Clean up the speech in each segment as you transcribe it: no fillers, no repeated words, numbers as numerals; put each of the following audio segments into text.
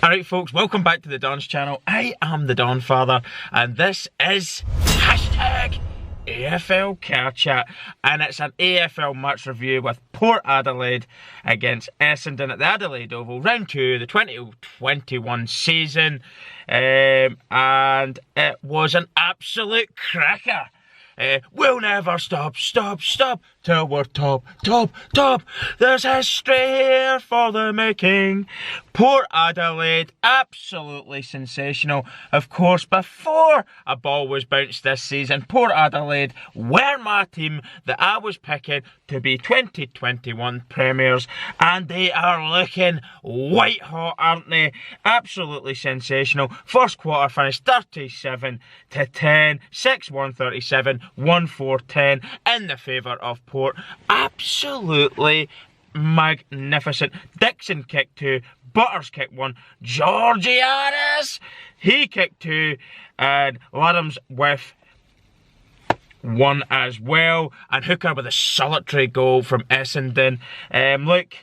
Alright folks, welcome back to the Don's channel. I am the Donfather and this is hashtag AFL Car Chat, and it's an AFL match review with Port Adelaide against Essendon at the Adelaide Oval, round 2, the 2021 season, and it was an absolute cracker. We'll never stop till we're top. There's history here for the making. Port Adelaide, absolutely sensational. Of course, before a ball was bounced this season, Port Adelaide were my team that I was picking to be 2021 premiers, and they are looking white hot, aren't they? Absolutely sensational. First quarter finished 37-10, 6-1-37, 1-4-10 in the favour of Port. Absolutely magnificent. Dixon kicked 2, Butters kicked 1, Georgiades, he kicked 2, and Ladhams with 1 as well, and Hooker with a solitary goal from Essendon. Look,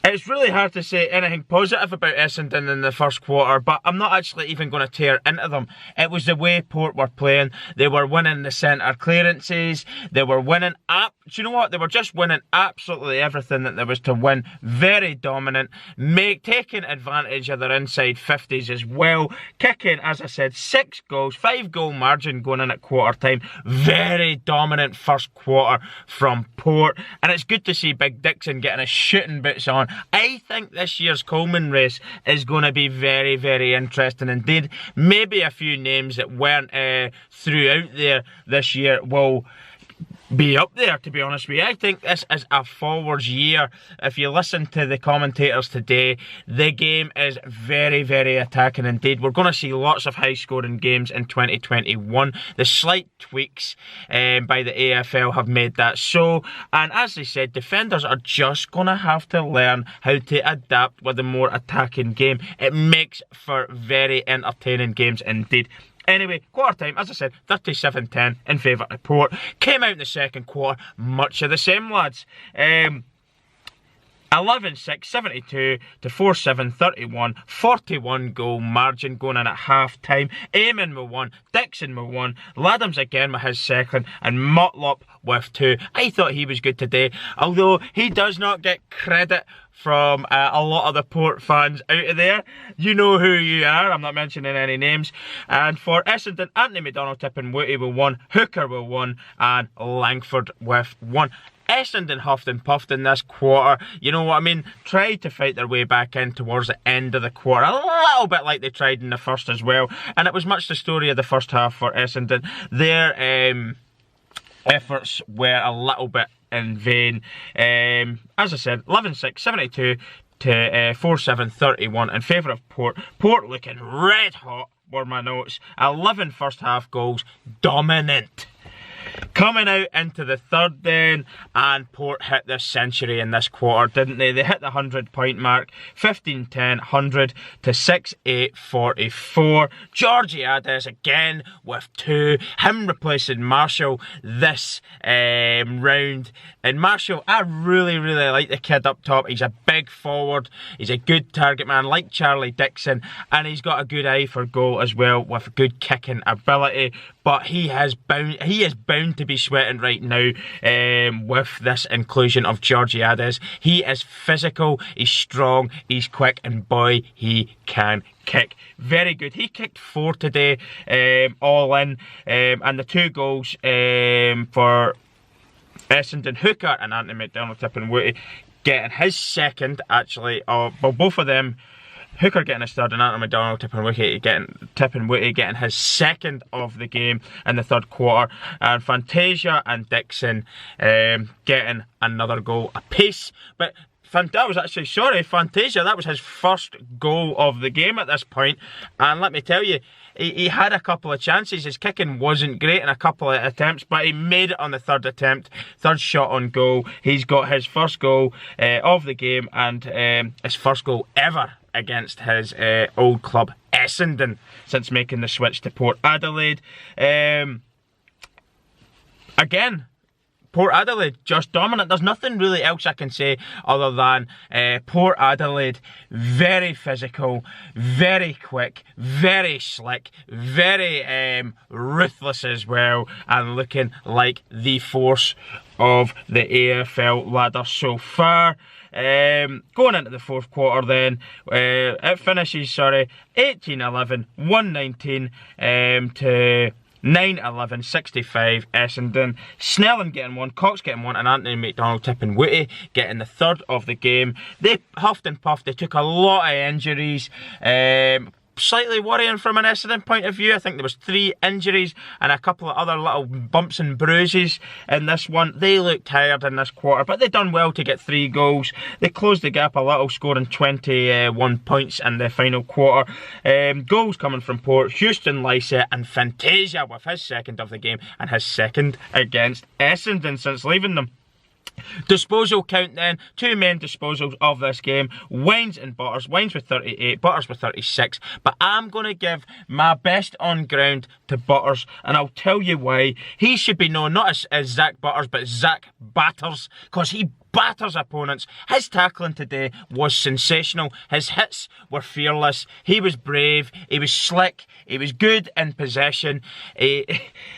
it's really hard to say anything positive about Essendon in the first quarter, but I'm not actually even going to tear into them. It was the way Port were playing. They were winning the centre clearances. They were winning do you know what? They were just winning absolutely everything that there was to win. Very dominant, taking advantage of their inside 50s as well. Kicking, as I said, 6 goals, 5-goal margin going in at quarter time. Very dominant first quarter from Port, and it's good to see Big Dixon getting his shooting boots on. I think this year's Coleman race is going to be very, very interesting indeed. Maybe a few names that weren't throughout there this year will be up there, to be honest with you. I think this is a forwards year. If you listen to the commentators today, the game is very, very attacking indeed. We're going to see lots of high scoring games in 2021. The slight tweaks by the AFL have made that so, and as they said, defenders are just going to have to learn how to adapt with a more attacking game. It makes for very entertaining games indeed. Anyway, quarter time, as I said, 37-10 in favour of Port. Came out in the second quarter, much of the same, lads. 11-6, 72 to 4-7, 31, 41 goal margin going in at half time. Eamon with 1, Dixon with 1, Ladhams again with his second, and Motlop with 2. I thought he was good today, although he does not get credit from a lot of the Port fans out of there. You know who you are, I'm not mentioning any names. And for Essendon, Anthony McDonald tipping Wooty with 1, Hooker with 1, and Langford with 1. Essendon huffed and puffed in this quarter, you know what I mean, tried to fight their way back in towards the end of the quarter, a little bit like they tried in the first as well, and it was much the story of the first half for Essendon. Their efforts were a little bit in vain. As I said, 11-6, 72 to 4-7, 31 in favour of Port. Port looking red hot were my notes. 11 first half goals, dominant. Coming out into the third then, and Port hit this century in this quarter, didn't they? They hit the 100-point mark, 15-10, 100 to 6-8, 44. Georgiades again with 2, him replacing Marshall this round. And Marshall, I really, really like the kid up top. He's a big forward, he's a good target man, like Charlie Dixon, and he's got a good eye for goal as well, with good kicking ability. But he is bound to be sweating right now with this inclusion of Georgiades. He is physical, he's strong, he's quick, and boy, he can kick. Very good. He kicked 4 today, all in, and the 2 goals for Essendon, Hooker and Anthony McDonald tipping Wooty getting his second, actually. Well, both of them, Hooker getting his third and Anthony McDonald tipping Wooty getting his second of the game in the third quarter, and Fantasia and Dixon getting another goal apiece. But that was actually, Fantasia, that was his first goal of the game at this point, and let me tell you, he had a couple of chances. His kicking wasn't great in a couple of attempts, but he made it on the third attempt, third shot on goal. He's got his first goal of the game, and his first goal ever against his old club Essendon since making the switch to Port Adelaide. Again, Port Adelaide just dominant. There's nothing really else I can say other than Port Adelaide very physical, very quick, very slick, very ruthless as well, and looking like the force of the AFL ladder so far. Going into the fourth quarter then, it finishes, 18-11, 119 to 9-11, 65, Essendon. Snelling getting one, Cox getting one, and Anthony McDonald tipping Wooty getting the third of the game. They huffed and puffed, they took a lot of injuries. Slightly worrying from an Essendon point of view. I think there was 3 injuries and a couple of other little bumps and bruises in this one. They looked tired in this quarter, but they done well to get 3 goals. They closed the gap a little, scoring 21 points in the final quarter. Goals coming from Port, Houston, Lycett and Fantasia with his second of the game and his second against Essendon since leaving them. Disposal count then, 2 main disposals of this game, Wines and Butters. Wines with 38, Butters with 36, but I'm going to give my best on ground to Butters, and I'll tell you why. He should be known not as Zach Butters, but Zach Batters, because he batters opponents. His tackling today was sensational. His hits were fearless. He was brave. He was slick. He was good in possession. He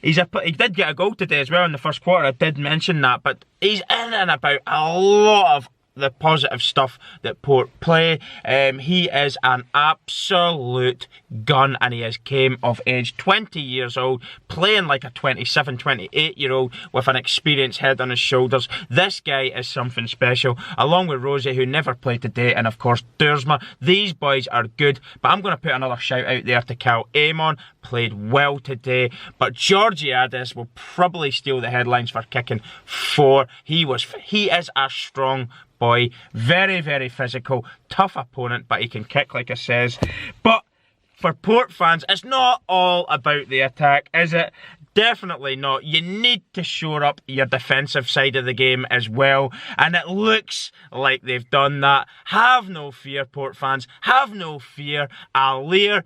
did get a goal today as well in the first quarter. I did mention that, but he's in and about a lot of the positive stuff that Port play. He is an absolute gun, and he has came of age, 20 years old, playing like a 27, 28 year old with an experienced head on his shoulders. This guy is something special, along with Rosie, who never played today, and of course Duursma. These boys are good, but I'm going to put another shout out there to Cal Amon. Played well today, but Georgiades will probably steal the headlines for kicking 4. He is a strong boy, very, very physical, tough opponent, but he can kick, like I says. But for Port fans, it's not all about the attack, is it? Definitely not. You need to shore up your defensive side of the game as well, and it looks like they've done that. Have no fear, Port fans. Have no fear. Aliir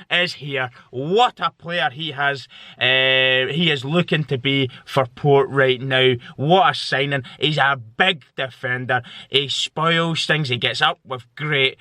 is here. What a player he has. He is looking to be for Port right now. What a signing. He's a big defender. He spoils things. He gets up with great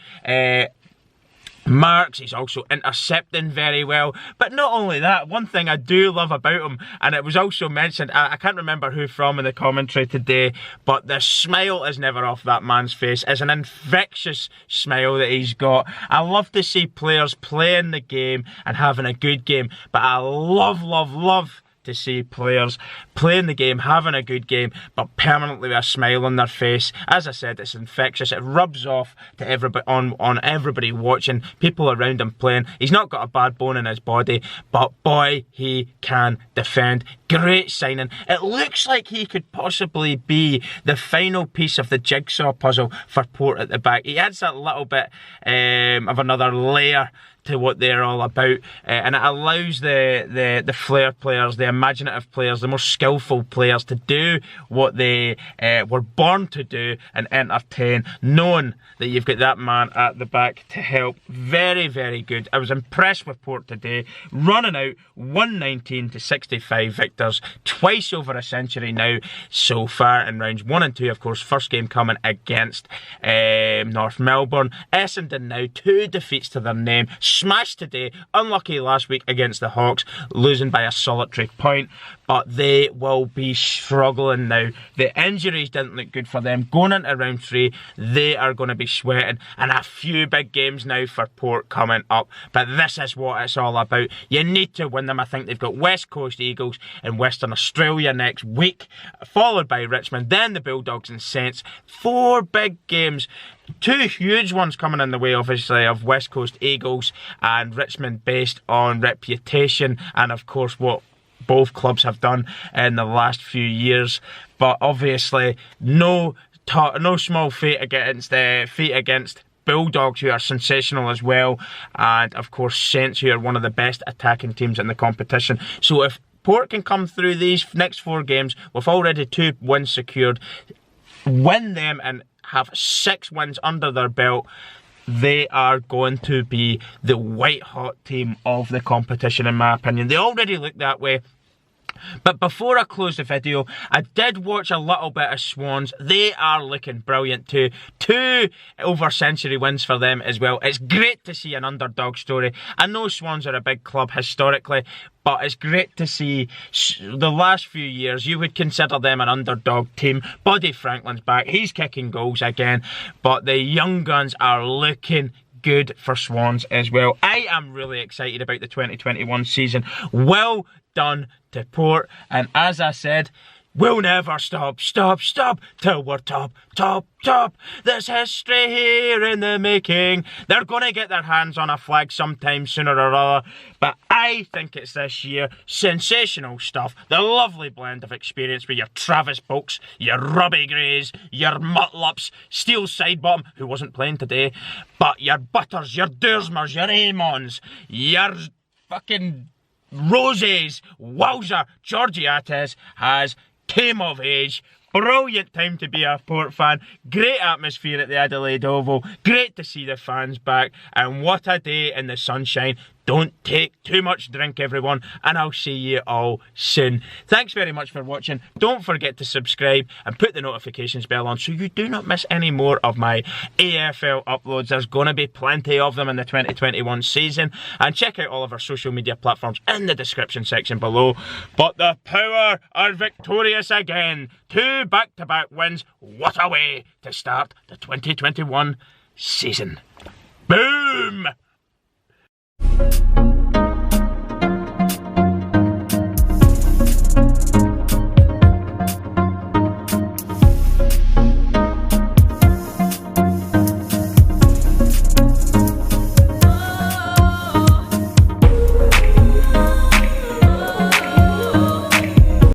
marks. He's also intercepting very well. But not only that, one thing I do love about him, and it was also mentioned, I can't remember who from in the commentary today, but the smile is never off that man's face. It's an infectious smile that he's got. I love to see players playing the game and having a good game, but I love to see players playing the game, having a good game, but permanently with a smile on their face. As I said, it's infectious. It rubs off to everybody, on everybody watching, people around him playing. He's not got a bad bone in his body, but boy, he can defend. Great signing. It looks like he could possibly be the final piece of the jigsaw puzzle for Port at the back. He adds that little bit of another layer to what they're all about, and it allows the flair players, the imaginative players, the more skillful players to do what they were born to do and entertain, knowing that you've got that man at the back to help. Very, very good. I was impressed with Port today, running out 119 to 65 victors, twice over a century now so far in rounds 1 and 2. Of course, first game coming against North Melbourne. Essendon now 2 defeats to their name. Smashed today, unlucky last week against the Hawks, losing by a solitary point, but they will be struggling now. The injuries didn't look good for them. Going into round 3, they are going to be sweating, and a few big games now for Port coming up, but this is what it's all about. You need to win them. I think they've got West Coast Eagles in Western Australia next week, followed by Richmond, then the Bulldogs and Saints. 4 big games. 2 huge ones coming in the way, obviously, of West Coast Eagles and Richmond, based on reputation and, of course, what both clubs have done in the last few years. But obviously, no small feat against Bulldogs, who are sensational as well, and of course Saints, who are one of the best attacking teams in the competition. So if Port can come through these next 4 games with already 2 wins secured, win them and have 6 wins under their belt, they are going to be the white hot team of the competition, in my opinion. They already look that way. But before I close the video, I did watch a little bit of Swans. They are looking brilliant too. 2 over-century wins for them as well. It's great to see an underdog story. I know Swans are a big club historically, but it's great to see the last few years, you would consider them an underdog team. Buddy Franklin's back. He's kicking goals again. But the young guns are looking good for Swans as well. I am really excited about the 2021 season. Well done to Port, and as I said, we'll never stop till we're top. There's history here in the making. They're gonna get their hands on a flag sometime sooner or other, but I think it's this year. Sensational stuff. The lovely blend of experience with your Travis Bulks, your Robbie Grays, your Mutlups, Steel Sidebottom, who wasn't playing today, but your Butters, your Dursmers, your Amons, your fucking Roses. Wowzer, Georgiates has came of age. Brilliant time to be a Port fan. Great atmosphere at the Adelaide Oval. Great to see the fans back. And what a day in the sunshine. Don't take too much drink, everyone. And I'll see you all soon. Thanks very much for watching. Don't forget to subscribe and put the notifications bell on so you do not miss any more of my AFL uploads. There's going to be plenty of them in the 2021 season. And check out all of our social media platforms in the description section below. But the Power are victorious again. 2 back-to-back wins. What a way to start the 2021 season. Boom!